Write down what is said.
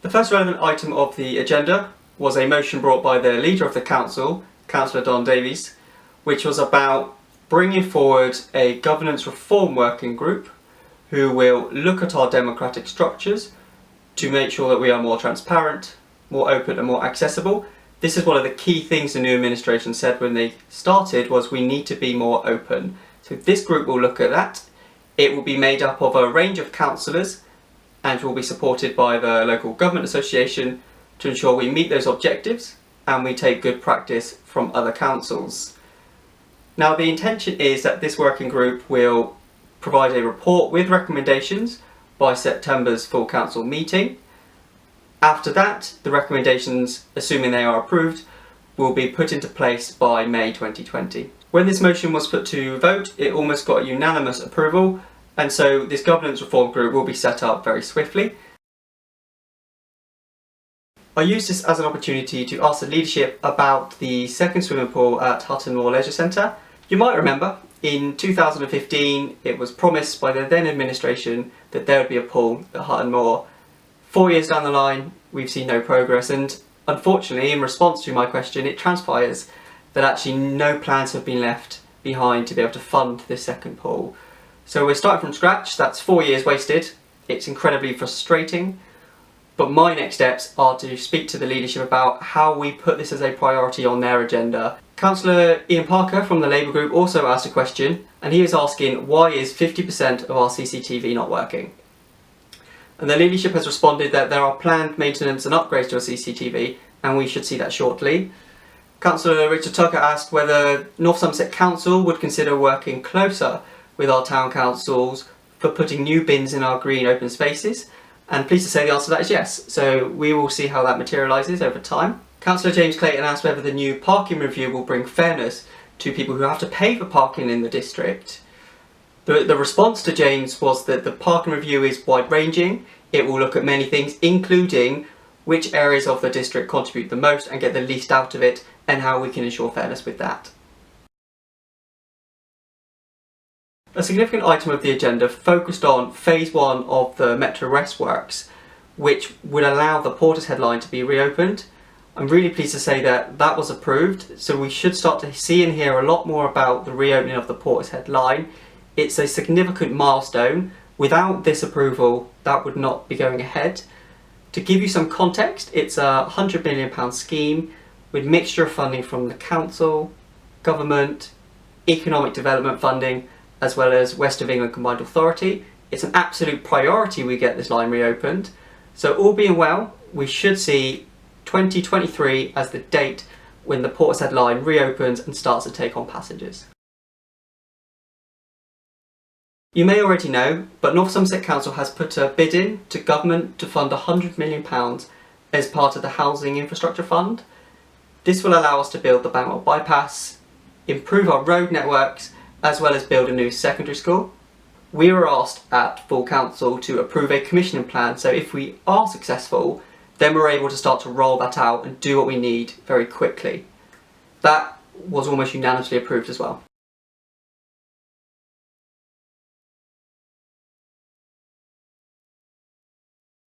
The first relevant item of the agenda was a motion brought by the leader of the council, Councillor Don Davies, which was about bringing forward a governance reform working group who will look at our democratic structures to make sure that we are more transparent, more open and more accessible. This is one of the key things the new administration said when they started, was we need to be more open. So this group will look at that. It will be made up of a range of councillors and will be supported by the local government association to ensure we meet those objectives and we take good practice from other councils. Now the intention is that this working group will provide a report with recommendations by September's full council meeting. After that, the recommendations, assuming they are approved, will be put into place by May 2020. When this motion was put to vote, it almost got unanimous approval, and so this governance reform group will be set up very swiftly. I used this as an opportunity to ask the leadership about the second swimming pool at Hutton Moor Leisure Centre. You might remember, in 2015 it was promised by the then administration that there would be a pool at Hutton Moor. 4 years down the line, we've seen no progress, and unfortunately, in response to my question, it transpires that actually no plans have been left behind to be able to fund this second pool. So we're starting from scratch. That's 4 years wasted. It's incredibly frustrating, but my next steps are to speak to the leadership about how we put this as a priority on their agenda. Councillor Ian Parker from the Labour group also asked a question, and he was asking, why is 50% of our CCTV not working? And the leadership has responded that there are planned maintenance and upgrades to our CCTV, and we should see that shortly. Councillor Richard Tucker asked whether North Somerset Council would consider working closer with our town councils for putting new bins in our green open spaces, and pleased to say the answer to that is yes, so we will see how that materialises over time. Councillor James Clayton asked whether the new parking review will bring fairness to people who have to pay for parking in the district. The response to James was that the parking review is wide-ranging. It will look at many things, including which areas of the district contribute the most and get the least out of it, and how we can ensure fairness with that. A significant item of the agenda focused on phase 1 of the Metro West works, which would allow the Portishead line to be reopened. I'm really pleased to say that that was approved, so we should start to see and hear a lot more about the reopening of the Portishead line. It's a significant milestone. Without this approval, that would not be going ahead. To give you some context, it's a £100 million scheme with mixture of funding from the council, government, economic development funding, as well as West of England Combined Authority. It's an absolute priority we get this line reopened. So all being well, we should see 2023 as the date when the Portishead line reopens and starts to take on passengers. You may already know, but North Somerset Council has put a bid in to government to fund £100 million as part of the Housing Infrastructure Fund. This will allow us to build the Banwell Bypass, improve our road networks, as well as build a new secondary school. We were asked at full council to approve a commissioning plan, so if we are successful, then we're able to start to roll that out and do what we need very quickly. That was almost unanimously approved as well.